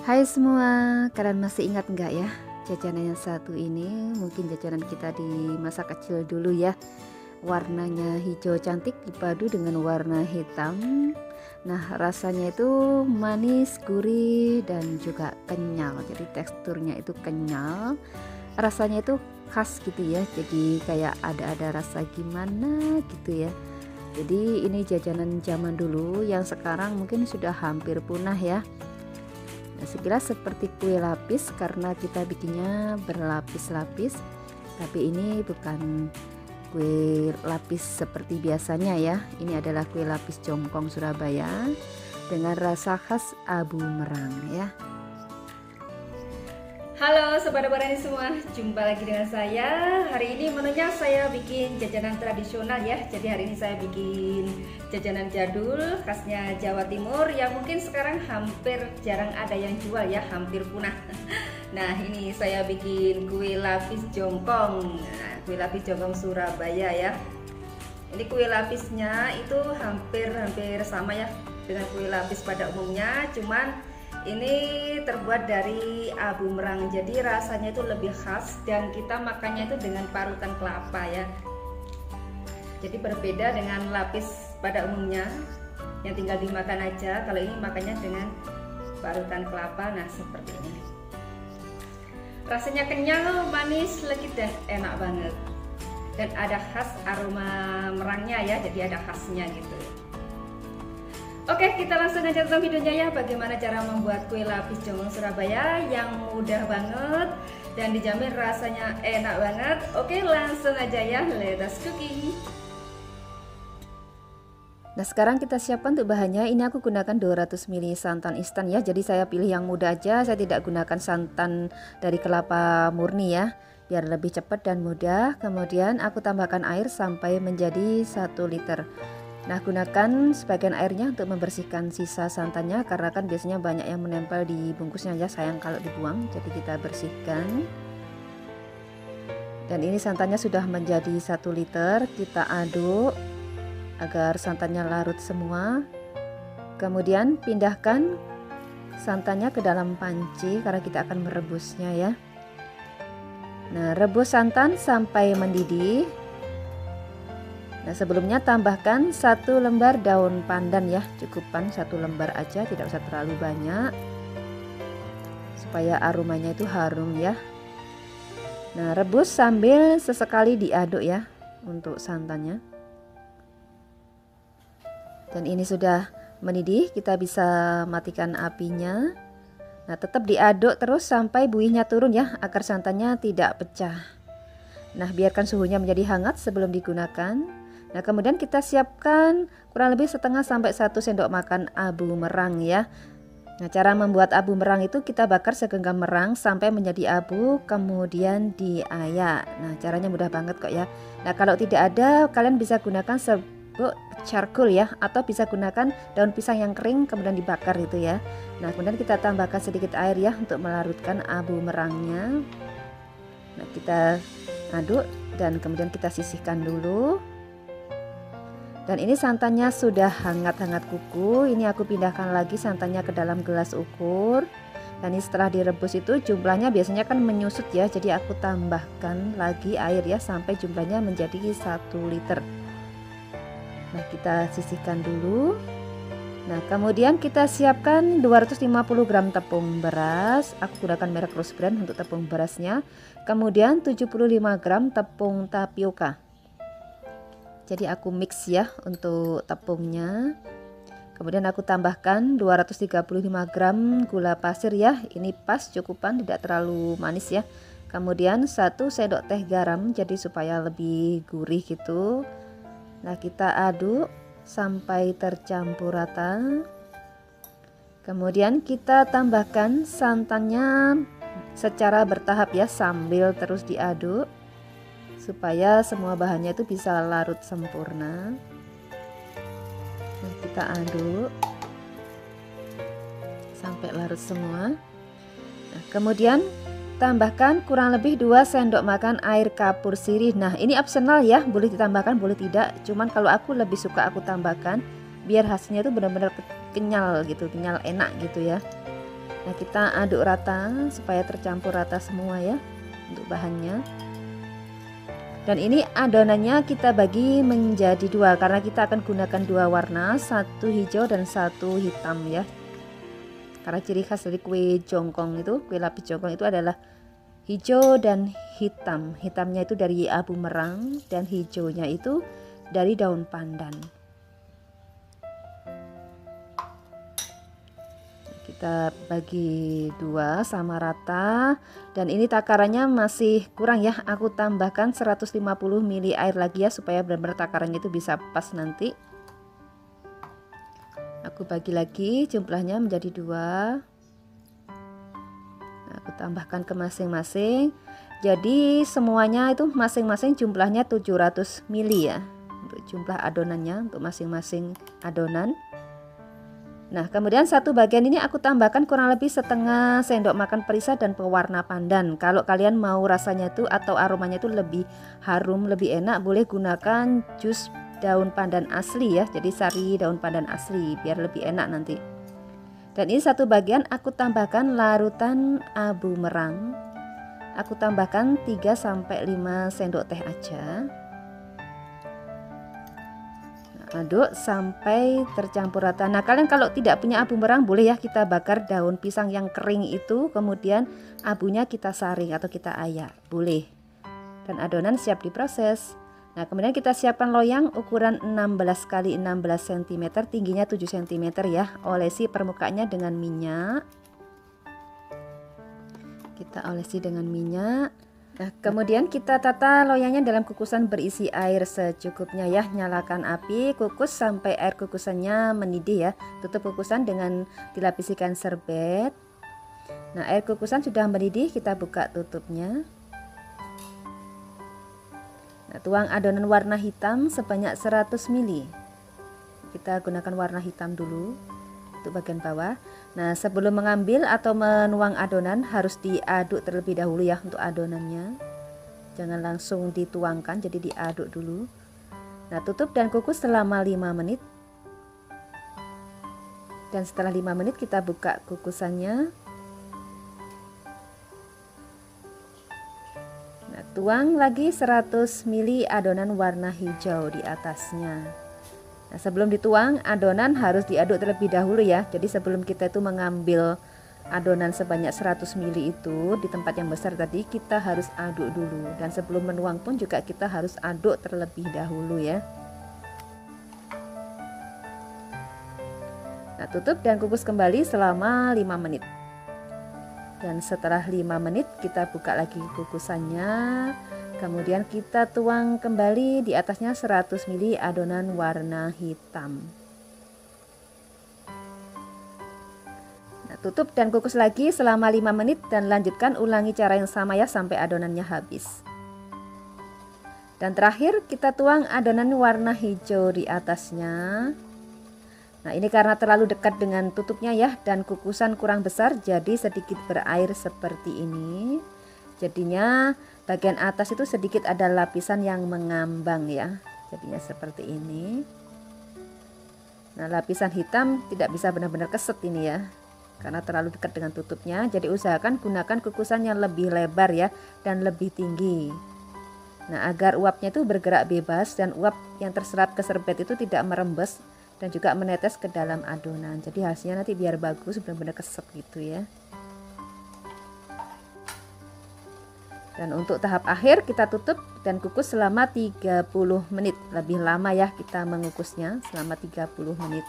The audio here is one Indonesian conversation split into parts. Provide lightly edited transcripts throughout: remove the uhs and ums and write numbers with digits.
Hai semua, kalian masih ingat nggak ya jajanan yang satu ini? Mungkin jajanan kita di masa kecil dulu ya. Warnanya hijau cantik dipadu dengan warna hitam. Nah, rasanya itu manis, gurih, dan juga kenyal. Jadi teksturnya itu kenyal, rasanya itu khas gitu ya. Jadi kayak ada rasa gimana gitu ya. Jadi ini jajanan zaman dulu yang sekarang mungkin sudah hampir punah ya. Nah, sekilas seperti kue lapis karena kita bikinnya berlapis-lapis, tapi ini bukan kue lapis seperti biasanya ya. Ini adalah kue lapis jongkong Surabaya dengan rasa khas abu merang ya. Halo Sobat Barani semua, jumpa lagi dengan saya. Hari ini menunya saya bikin jajanan tradisional ya. Jadi hari ini saya bikin jajanan jadul khasnya Jawa Timur yang mungkin sekarang hampir jarang ada yang jual ya, hampir punah. Nah, ini saya bikin kue lapis jongkong. Nah, kue lapis jongkong Surabaya ya. Ini kue lapisnya itu hampir sama ya dengan kue lapis pada umumnya, cuman ini terbuat dari abu merang, jadi rasanya itu lebih khas dan kita makannya itu dengan parutan kelapa ya. Jadi berbeda dengan lapis pada umumnya yang tinggal dimakan aja. Kalau ini makannya dengan parutan kelapa. Nah, seperti ini. Rasanya kenyal, manis, legit dan enak banget. Dan ada khas aroma merangnya ya, jadi ada khasnya gitu. Oke, kita langsung aja ke videonya ya. Bagaimana cara membuat kue lapis jongkong Surabaya yang mudah banget dan dijamin rasanya enak banget. Oke, langsung aja ya, let us cooking. Nah, sekarang kita siapkan untuk bahannya. Ini aku gunakan 200 ml santan instan ya. Jadi saya pilih yang mudah aja, saya tidak gunakan santan dari kelapa murni ya, biar lebih cepat dan mudah. Kemudian aku tambahkan air sampai menjadi 1 liter. Nah, gunakan sebagian airnya untuk membersihkan sisa santannya karena kan biasanya banyak yang menempel di bungkusnya ya, sayang kalau dibuang. Jadi kita bersihkan. Dan ini santannya sudah menjadi 1 liter. Kita aduk agar santannya larut semua. Kemudian pindahkan santannya ke dalam panci karena kita akan merebusnya ya. Nah, rebus santan sampai mendidih. Nah, sebelumnya tambahkan 1 lembar daun pandan ya, cukupan 1 lembar aja, tidak usah terlalu banyak supaya aromanya itu harum ya. Nah, rebus sambil sesekali diaduk ya untuk santannya. Dan ini sudah mendidih, kita bisa matikan apinya. Nah, tetap diaduk terus sampai buihnya turun ya, agar santannya tidak pecah. Nah, biarkan suhunya menjadi hangat sebelum digunakan. Nah, kemudian kita siapkan kurang lebih setengah sampai 1 sendok makan abu merang ya. Nah, cara membuat abu merang itu kita bakar segenggam merang sampai menjadi abu, kemudian diayak. Nah, caranya mudah banget kok ya. Nah, kalau tidak ada, kalian bisa gunakan serbuk charcoal ya, atau bisa gunakan daun pisang yang kering kemudian dibakar itu ya. Nah, kemudian kita tambahkan sedikit air ya untuk melarutkan abu merangnya. Nah, kita aduk dan kemudian kita sisihkan dulu. Dan ini santannya sudah hangat-hangat kuku. Ini aku pindahkan lagi santannya ke dalam gelas ukur. Dan ini setelah direbus itu jumlahnya biasanya kan menyusut ya. Jadi aku tambahkan lagi air ya sampai jumlahnya menjadi 1 liter. Nah, kita sisihkan dulu. Nah, kemudian kita siapkan 250 gram tepung beras. Aku gunakan merek Rose Brand untuk tepung berasnya. Kemudian 75 gram tepung tapioka. Jadi aku mix ya untuk tepungnya. Kemudian aku tambahkan 235 gram gula pasir ya. Ini pas cukupan, tidak terlalu manis ya. Kemudian 1 sendok teh garam, jadi supaya lebih gurih gitu. Nah, kita aduk sampai tercampur rata. Kemudian kita tambahkan santannya secara bertahap ya, sambil terus diaduk supaya semua bahannya itu bisa larut sempurna. Nah, kita aduk sampai larut semua. Nah, kemudian tambahkan kurang lebih 2 sendok makan air kapur sirih. Nah, ini opsional ya, boleh ditambahkan boleh tidak. Cuman kalau aku lebih suka aku tambahkan biar hasilnya itu benar-benar kenyal gitu, kenyal enak gitu ya. Nah, kita aduk rata supaya tercampur rata semua ya untuk bahannya. Dan ini adonannya kita bagi menjadi dua karena kita akan gunakan dua warna, satu hijau dan satu hitam ya. Karena ciri khas dari kue jongkong itu, kue lapis jongkong itu adalah hijau dan hitam. Hitamnya itu dari abu merang dan hijaunya itu dari daun pandan. Kita bagi dua sama rata, dan ini takarannya masih kurang ya, aku tambahkan 150 ml air lagi ya supaya benar-benar takarannya itu bisa pas nanti. Aku bagi lagi jumlahnya menjadi dua. Nah, aku tambahkan ke masing-masing, jadi semuanya itu masing-masing jumlahnya 700 ml ya untuk jumlah adonannya untuk masing-masing adonan. Nah, kemudian satu bagian ini aku tambahkan kurang lebih setengah sendok makan perisa dan pewarna pandan. Kalau kalian mau rasanya itu atau aromanya itu lebih harum, lebih enak, boleh gunakan jus daun pandan asli ya. Jadi sari daun pandan asli biar lebih enak nanti. Dan ini satu bagian aku tambahkan larutan abu merang. Aku tambahkan 3-5 sendok teh aja. Aduk sampai tercampur rata. Nah, kalian kalau tidak punya abu merang boleh ya kita bakar daun pisang yang kering itu, kemudian abunya kita saring atau kita ayak, boleh. Dan adonan siap diproses. Nah, kemudian kita siapkan loyang ukuran 16 x 16 cm, tingginya 7 cm ya. Olesi permukaannya dengan minyak. Kita olesi dengan minyak. Nah, kemudian kita tata loyangnya dalam kukusan berisi air secukupnya ya. Nyalakan api, kukus sampai air kukusannya mendidih ya. Tutup kukusan dengan dilapisikan serbet. Nah, air kukusan sudah mendidih, kita buka tutupnya. Nah, tuang adonan warna hitam sebanyak 100 ml. Kita gunakan warna hitam dulu untuk bagian bawah. Nah, sebelum mengambil atau menuang adonan harus diaduk terlebih dahulu ya untuk adonannya. Jangan langsung dituangkan, jadi diaduk dulu. Nah, tutup dan kukus selama 5 menit. Dan setelah 5 menit kita buka kukusannya. Nah, tuang lagi 100 ml adonan warna hijau di atasnya. Nah, sebelum dituang adonan harus diaduk terlebih dahulu ya. Jadi sebelum kita itu mengambil adonan sebanyak 100 ml itu di tempat yang besar tadi, kita harus aduk dulu. Dan sebelum menuang pun juga kita harus aduk terlebih dahulu ya. Nah, tutup dan kukus kembali selama 5 menit. Dan setelah 5 menit kita buka lagi kukusannya. Kemudian kita tuang kembali di atasnya 100 ml adonan warna hitam. Nah, tutup dan kukus lagi selama 5 menit dan lanjutkan ulangi cara yang sama ya sampai adonannya habis. Dan terakhir kita tuang adonan warna hijau di atasnya. Nah, ini karena terlalu dekat dengan tutupnya ya dan kukusan kurang besar, jadi sedikit berair seperti ini. Jadinya bagian atas itu sedikit ada lapisan yang mengambang ya, jadinya seperti ini. Nah, lapisan hitam tidak bisa benar-benar keset ini ya, karena terlalu dekat dengan tutupnya. Jadi usahakan gunakan kukusan yang lebih lebar ya dan lebih tinggi. Nah, agar uapnya itu bergerak bebas dan uap yang terserap ke serbet itu tidak merembes dan juga menetes ke dalam adonan. Jadi hasilnya nanti biar bagus benar-benar keset gitu ya. Dan untuk tahap akhir kita tutup dan kukus selama 30 menit. Lebih lama ya kita mengukusnya selama 30 menit.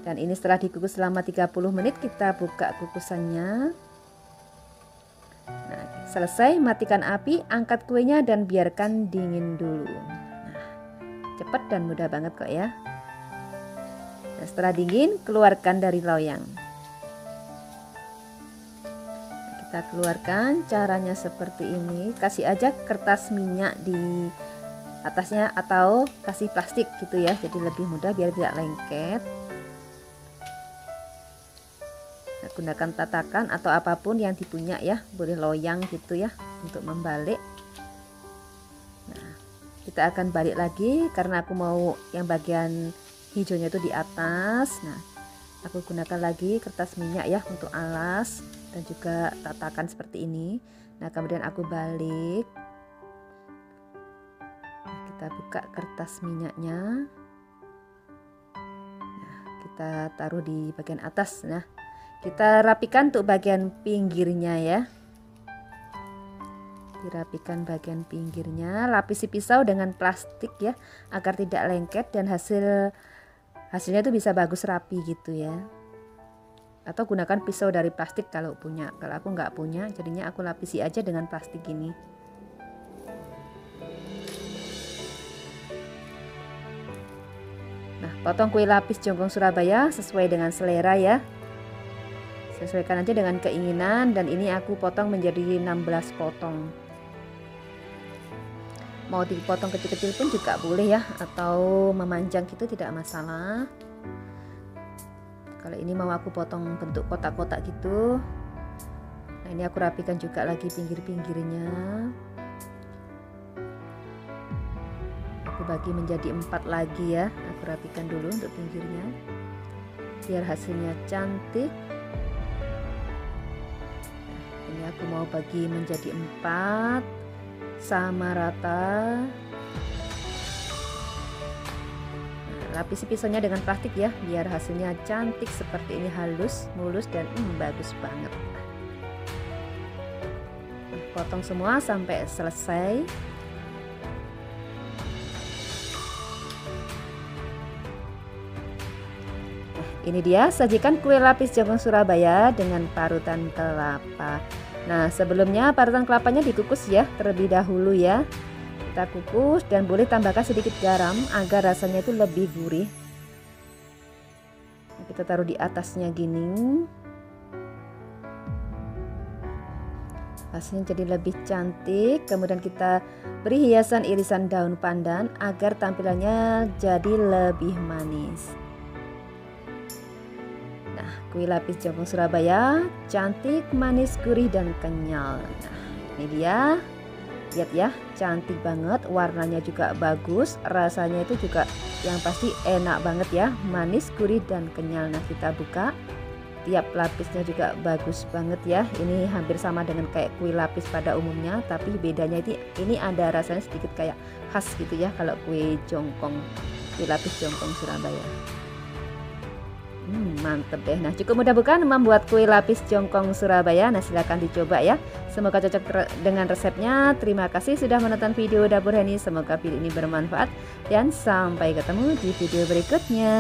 Dan ini setelah dikukus selama 30 menit kita buka kukusannya. Nah, selesai, matikan api, angkat kuenya dan biarkan dingin dulu. Nah, cepat dan mudah banget kok ya. Nah, setelah dingin keluarkan dari loyang. Kita keluarkan, caranya seperti ini. Kasih aja kertas minyak di atasnya atau kasih plastik gitu ya, jadi lebih mudah biar tidak lengket. Nah, gunakan tatakan atau apapun yang dipunya ya, boleh loyang gitu ya untuk membalik. Nah, kita akan balik lagi karena aku mau yang bagian hijaunya itu di atas. Nah, Aku gunakan lagi kertas minyak ya untuk alas dan juga tatakan seperti ini. Nah, kemudian aku balik. Nah, kita buka kertas minyaknya. Nah, kita taruh di bagian atas. Nah, kita rapikan untuk bagian pinggirnya ya. Dirapikan bagian pinggirnya, lapisi pisau dengan plastik ya agar tidak lengket dan hasilnya itu bisa bagus rapi gitu ya. Atau gunakan pisau dari plastik kalau punya. Kalau aku nggak punya, jadinya aku lapisi aja dengan plastik ini. Nah, potong kue lapis jongkong Surabaya sesuai dengan selera ya. Sesuaikan aja dengan keinginan, dan ini aku potong menjadi 16 potong. Mau dipotong kecil-kecil pun juga boleh ya, atau memanjang gitu tidak masalah. Kalau ini mau aku potong bentuk kotak-kotak gitu. Nah, ini aku rapikan juga lagi pinggir-pinggirnya. Aku bagi menjadi 4 lagi ya. Aku rapikan dulu untuk pinggirnya biar hasilnya cantik. Nah, ini aku mau bagi menjadi 4 sama rata. Nah, lapisi pisaunya dengan plastik ya biar hasilnya cantik seperti ini, halus, mulus, dan bagus banget. Nah, potong semua sampai selesai. Nah, ini dia sajikan kue lapis jongkong Surabaya dengan parutan kelapa. Nah, sebelumnya parutan kelapanya dikukus ya terlebih dahulu ya. Kita kukus dan boleh tambahkan sedikit garam agar rasanya itu lebih gurih. Nah, kita taruh di atasnya gini. Hasilnya jadi lebih cantik. Kemudian kita beri hiasan irisan daun pandan agar tampilannya jadi lebih manis. Kue lapis jongkong Surabaya cantik, manis, gurih, dan kenyal. Nah, ini dia. Lihat ya, cantik banget, warnanya juga bagus, rasanya itu juga yang pasti enak banget ya, manis, gurih, dan kenyal. Nah, kita buka. Tiap lapisnya juga bagus banget ya. Ini hampir sama dengan kayak kue lapis pada umumnya, tapi bedanya ini ada rasanya sedikit kayak khas gitu ya kalau kue jongkong, kue lapis jongkong Surabaya. Mantep deh. Nah, cukup mudah bukan membuat kue lapis jongkong Surabaya? Nah, silahkan dicoba ya. Semoga cocok dengan resepnya. Terima kasih sudah menonton video Dapur Heni. Semoga video ini bermanfaat dan sampai ketemu di video berikutnya.